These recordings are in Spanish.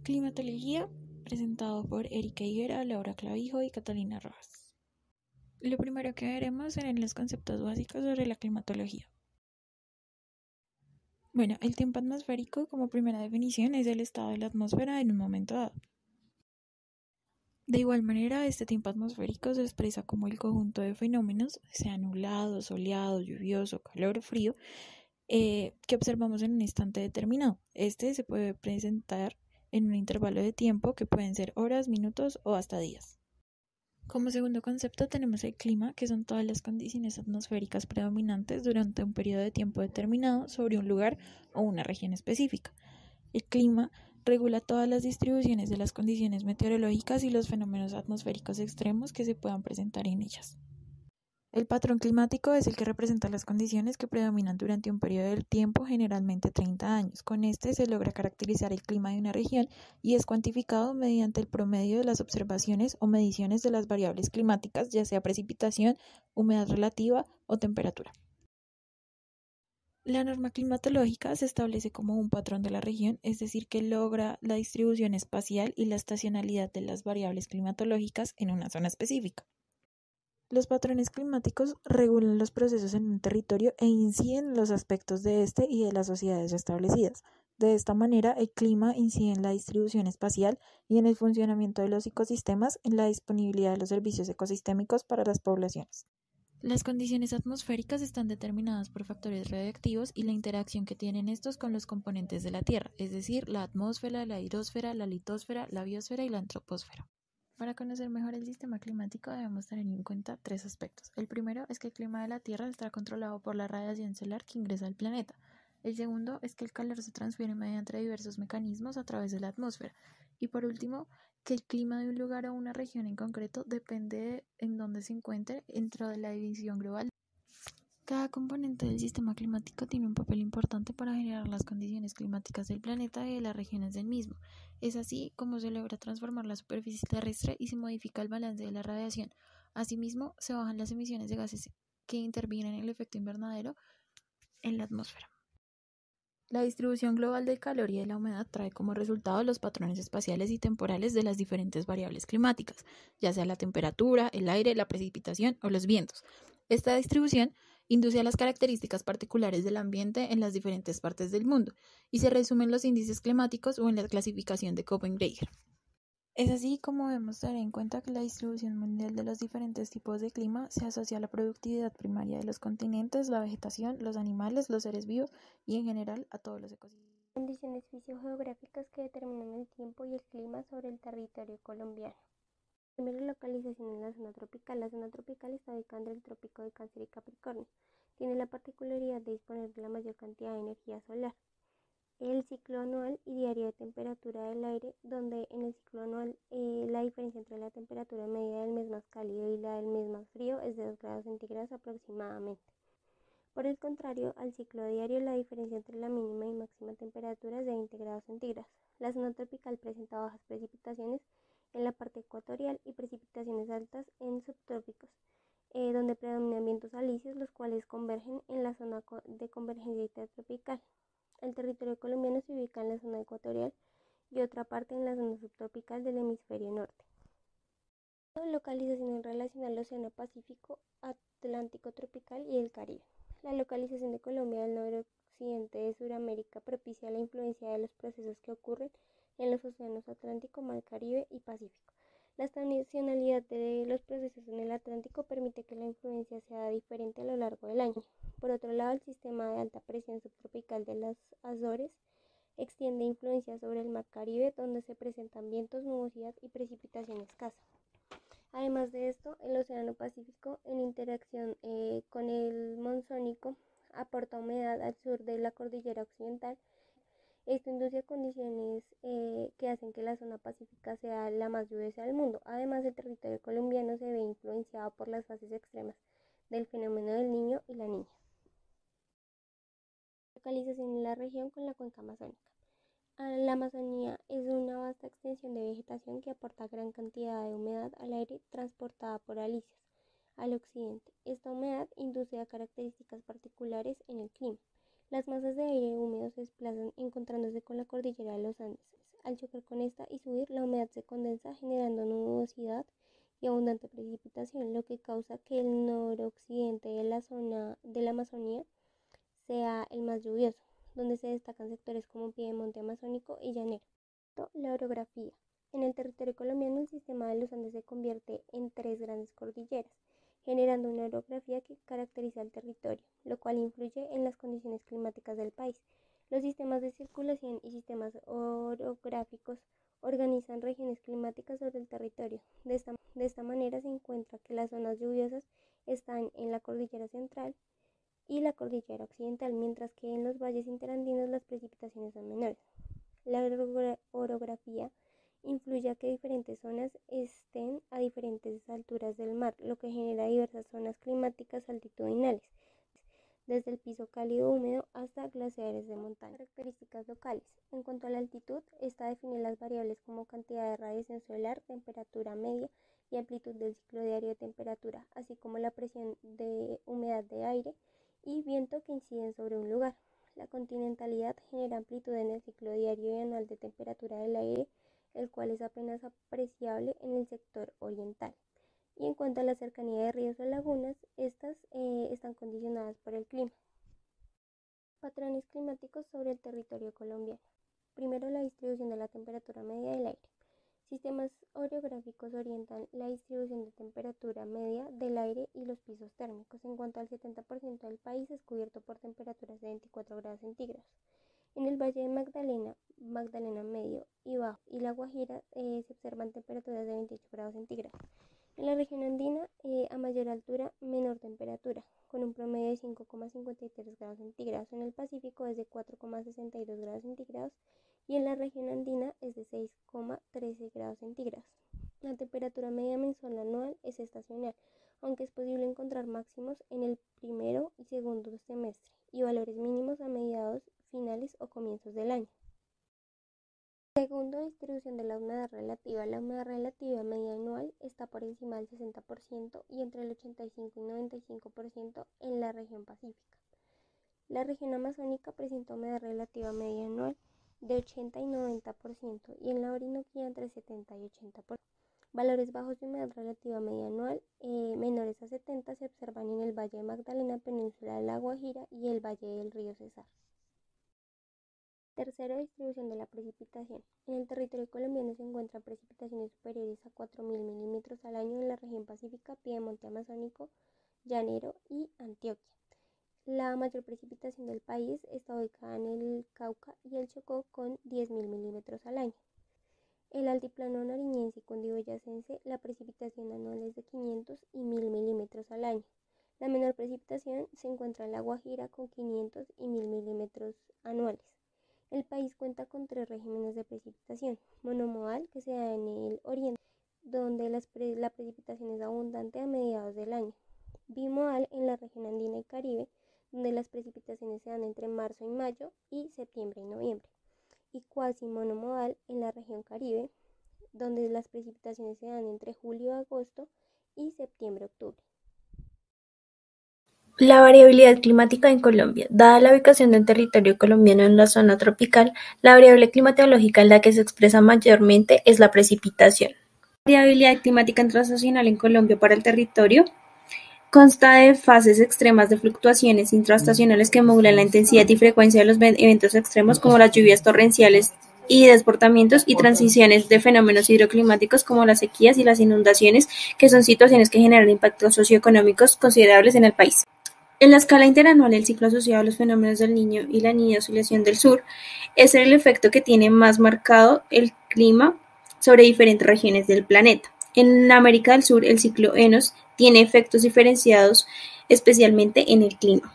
Climatología, presentado por Erika Higuera, Laura Clavijo y Catalina Rojas. Lo primero que veremos serán los conceptos básicos sobre la climatología. Bueno, el tiempo atmosférico, como primera definición, es el estado de la atmósfera en un momento dado. De igual manera, este tiempo atmosférico se expresa como el conjunto de fenómenos, sea nublado, soleado, lluvioso, calor o frío, que observamos en un instante determinado. Este se puede presentar en un intervalo de tiempo que pueden ser horas, minutos o hasta días. Como segundo concepto tenemos el clima, que son todas las condiciones atmosféricas predominantes durante un periodo de tiempo determinado sobre un lugar o una región específica. El clima regula todas las distribuciones de las condiciones meteorológicas y los fenómenos atmosféricos extremos que se puedan presentar en ellas. El patrón climático es el que representa las condiciones que predominan durante un periodo de tiempo, generalmente 30 años. Con este se logra caracterizar el clima de una región y es cuantificado mediante el promedio de las observaciones o mediciones de las variables climáticas, ya sea precipitación, humedad relativa o temperatura. La norma climatológica se establece como un patrón de la región, es decir, que logra la distribución espacial y la estacionalidad de las variables climatológicas en una zona específica. Los patrones climáticos regulan los procesos en un territorio e inciden en los aspectos de este y de las sociedades establecidas. De esta manera, el clima incide en la distribución espacial y en el funcionamiento de los ecosistemas, en la disponibilidad de los servicios ecosistémicos para las poblaciones. Las condiciones atmosféricas están determinadas por factores radiactivos y la interacción que tienen estos con los componentes de la Tierra, es decir, la atmósfera, la hidrosfera, la litosfera, la biosfera y la antroposfera. Para conocer mejor el sistema climático debemos tener en cuenta tres aspectos. El primero es que el clima de la Tierra está controlado por la radiación solar que ingresa al planeta. El segundo es que el calor se transfiere mediante diversos mecanismos a través de la atmósfera. Y por último, que el clima de un lugar o una región en concreto depende de en dónde se encuentre dentro de la división global. Cada componente del sistema climático tiene un papel importante para generar las condiciones climáticas del planeta y de las regiones del mismo. Es así como se logra transformar la superficie terrestre y se modifica el balance de la radiación. Asimismo, se bajan las emisiones de gases que intervienen en el efecto invernadero en la atmósfera. La distribución global del calor y de la humedad trae como resultado los patrones espaciales y temporales de las diferentes variables climáticas, ya sea la temperatura, el aire, la precipitación o los vientos. Esta distribución induce a las características particulares del ambiente en las diferentes partes del mundo y se resumen en los índices climáticos o en la clasificación de Köppen-Geiger. Es así como debemos tener en cuenta que la distribución mundial de los diferentes tipos de clima se asocia a la productividad primaria de los continentes, la vegetación, los animales, los seres vivos y en general a todos los ecosistemas. Condiciones fisiogeográficas que determinan el tiempo y el clima sobre el territorio colombiano. Primero, localización en la zona tropical. La zona tropical está ubicada entre el trópico de Cáncer y Capricornio. Tiene la particularidad de disponer de la mayor cantidad de energía solar. El ciclo anual y diario de temperatura del aire, donde en el ciclo anual la diferencia entre la temperatura media del mes más cálido y la del mes más frío es de 2 grados centígrados aproximadamente. Por el contrario, al ciclo diario la diferencia entre la mínima y máxima temperatura es de 20 grados centígrados. La zona tropical presenta bajas precipitaciones en la parte ecuatorial y precipitaciones altas en subtrópicos, donde predominan vientos alisios, los cuales convergen en la zona de convergencia intertropical. El territorio colombiano se ubica en la zona ecuatorial y otra parte en la zona subtropical del hemisferio norte. Localización en relación al Océano Pacífico, Atlántico tropical y el Caribe. La localización de Colombia del noroccidente de Sudamérica propicia la influencia de los procesos que ocurren en los océanos Atlántico, Mar Caribe y Pacífico. La estacionalidad de los procesos en el Atlántico permite que la influencia sea diferente a lo largo del año. Por otro lado, el sistema de alta presión subtropical de las Azores extiende influencia sobre el Mar Caribe, donde se presentan vientos, nubosidad y precipitación escasa. Además de esto, el Océano Pacífico, en interacción con el monzónico, aporta humedad al sur de la cordillera occidental. Esto induce a condiciones que hacen que la zona pacífica sea la más lluviosa del mundo. Además, el territorio colombiano se ve influenciado por las fases extremas del fenómeno del Niño y la Niña. Localización en la región con la cuenca amazónica. La Amazonía es una vasta extensión de vegetación que aporta gran cantidad de humedad al aire transportada por alisios al occidente. Esta humedad induce a características particulares en el clima. Las masas de aire húmedo se desplazan encontrándose con la cordillera de los Andes. al chocar con esta y subir, la humedad se condensa generando nubosidad y abundante precipitación, lo que causa que el noroccidente de la zona de la Amazonía sea el más lluvioso, donde se destacan sectores como Piedemonte amazónico y llanero. La orografía. En el territorio colombiano, el sistema de los Andes se convierte en tres grandes cordilleras, generando una orografía que caracteriza el territorio, lo cual influye en las condiciones climáticas del país. Los sistemas de circulación y sistemas orográficos organizan regiones climáticas sobre el territorio. De esta manera se encuentra que las zonas lluviosas están en la cordillera central y la cordillera occidental, mientras que en los valles interandinos las precipitaciones son menores. La orografía influye a que diferentes zonas estén a diferentes alturas del mar, lo que genera diversas zonas climáticas altitudinales, desde el piso cálido húmedo hasta glaciares de montaña. Características locales. En cuanto a la altitud, esta define las variables como cantidad de radiación solar, temperatura media y amplitud del ciclo diario de temperatura, así como la presión de humedad de aire y viento que inciden sobre un lugar. La continentalidad genera amplitud en el ciclo diario y anual de temperatura del aire, el cual es apenas apreciable en el sector oriental. Y en cuanto a la cercanía de ríos o lagunas, estas están condicionadas por el clima. Patrones climáticos sobre el territorio colombiano. Primero, la distribución de la temperatura media del aire. Sistemas orográficos orientan la distribución de temperatura media del aire y los pisos térmicos. En cuanto al 70% del país es cubierto por temperaturas de 24 grados centígrados. En el Valle de Magdalena Medio y Bajo y La Guajira se observan temperaturas de 28 grados centígrados. En la región andina, a mayor altura, menor temperatura, con un promedio de 5,53 grados centígrados. En el Pacífico es de 4,62 grados centígrados y en la región andina es de 6,13 grados centígrados. La temperatura media mensual anual es estacional, aunque es posible encontrar máximos en el primero y segundo semestre y valores mínimos a mediados, finales o comienzos del año. Segundo, distribución de la humedad relativa. La humedad relativa media anual está por encima del 60% y entre el 85 y 95% en la región pacífica. La región amazónica presenta humedad relativa media anual de 80 y 90% y en la Orinoquía entre 70 y 80%. Valores bajos de humedad relativa media anual menores a 70 se observan en el Valle de Magdalena, Península de La Guajira y el Valle del Río Cesar. Tercero, distribución de la precipitación. En el territorio colombiano se encuentran precipitaciones superiores a 4.000 milímetros al año en la región pacífica, Piedemonte amazónico, llanero y Antioquia. La mayor precipitación del país está ubicada en el Cauca y el Chocó con 10.000 milímetros al año. En el altiplano nariñense y cundiboyacense, la precipitación anual es de 500 y 1.000 milímetros al año. La menor precipitación se encuentra en La Guajira con 500 y 1.000 milímetros anuales. El país cuenta con tres regímenes de precipitación: monomodal, que se da en el oriente, donde la precipitación es abundante a mediados del año; bimodal en la región andina y Caribe, donde las precipitaciones se dan entre marzo y mayo y septiembre y noviembre; y cuasi-monomodal en la región Caribe, donde las precipitaciones se dan entre julio y agosto y septiembre-octubre. La variabilidad climática en Colombia. Dada la ubicación del territorio colombiano en la zona tropical, la variable climatológica en la que se expresa mayormente es la precipitación. La variabilidad climática intraestacional en Colombia para el territorio consta de fases extremas de fluctuaciones intraestacionales que modulan la intensidad y frecuencia de los eventos extremos como las lluvias torrenciales y desbordamientos, y transiciones de fenómenos hidroclimáticos como las sequías y las inundaciones, que son situaciones que generan impactos socioeconómicos considerables en el país. En la escala interanual, el ciclo asociado a los fenómenos del Niño y la Niña Oscilación del Sur es el efecto que tiene más marcado el clima sobre diferentes regiones del planeta. En América del Sur, el ciclo Enos tiene efectos diferenciados, especialmente en el clima.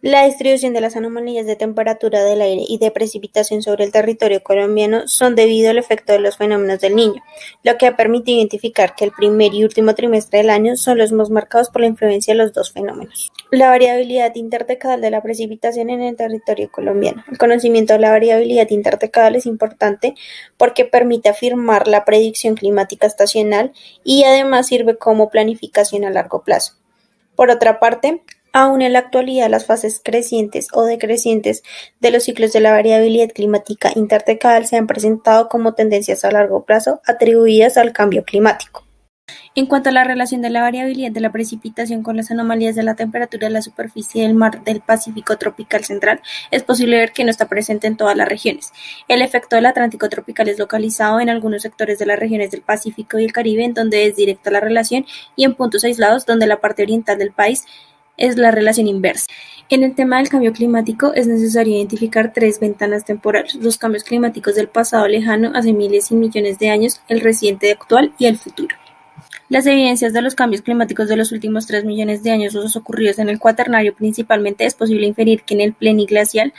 La distribución de las anomalías de temperatura del aire y de precipitación sobre el territorio colombiano son debido al efecto de los fenómenos del Niño, lo que ha permitido identificar que el primer y último trimestre del año son los más marcados por la influencia de los dos fenómenos. La variabilidad interdecadal de la precipitación en el territorio colombiano. El conocimiento de la variabilidad interdecadal es importante porque permite afirmar la predicción climática estacional y además sirve como planificación a largo plazo. Por otra parte, Aún en la actualidad, las fases crecientes o decrecientes de los ciclos de la variabilidad climática interdecadal se han presentado como tendencias a largo plazo atribuidas al cambio climático. En cuanto a la relación de la variabilidad de la precipitación con las anomalías de la temperatura de la superficie del mar del Pacífico tropical central, es posible ver que no está presente en todas las regiones. El efecto del Atlántico tropical es localizado en algunos sectores de las regiones del Pacífico y el Caribe, en donde es directa la relación, y en puntos aislados, donde la parte oriental del país es la relación inversa. En el tema del cambio climático es necesario identificar 3 ventanas temporales: los cambios climáticos del pasado lejano, hace miles y millones de años, el reciente actual y el futuro. Las evidencias de los cambios climáticos de los últimos 3 millones de años, los ocurridos en el Cuaternario principalmente, es posible inferir que en el pleniglacial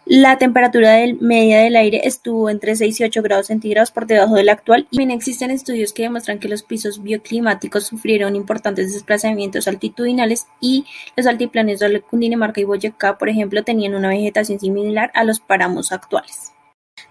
la temperatura media del aire estuvo entre 6 y 8 grados centígrados por debajo del actual, y también existen estudios que demuestran que los pisos bioclimáticos sufrieron importantes desplazamientos altitudinales y los altiplanos de Cundinamarca y Boyacá, por ejemplo, tenían una vegetación similar a los páramos actuales.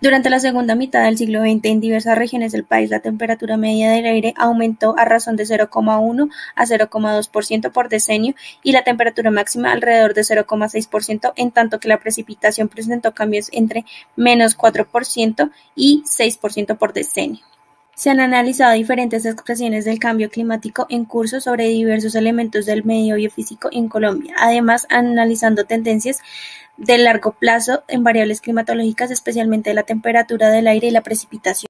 Durante la segunda mitad del siglo XX, en diversas regiones del país, la temperatura media del aire aumentó a razón de 0,1 a 0,2% por decenio y la temperatura máxima alrededor de 0,6%, en tanto que la precipitación presentó cambios entre -4% y 6% por decenio. Se han analizado diferentes expresiones del cambio climático en curso sobre diversos elementos del medio biofísico en Colombia, además analizando tendencias de largo plazo en variables climatológicas, especialmente la temperatura del aire y la precipitación.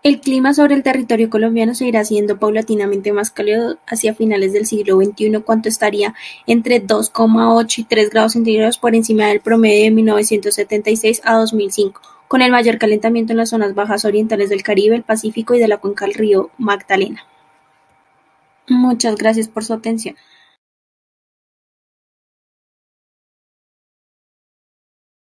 El clima sobre el territorio colombiano se irá siendo paulatinamente más cálido hacia finales del siglo XXI, cuando estaría entre 2,8 y 3 grados centígrados por encima del promedio de 1976 a 2005, con el mayor calentamiento en las zonas bajas orientales del Caribe, el Pacífico y de la cuenca del río Magdalena. Muchas gracias por su atención.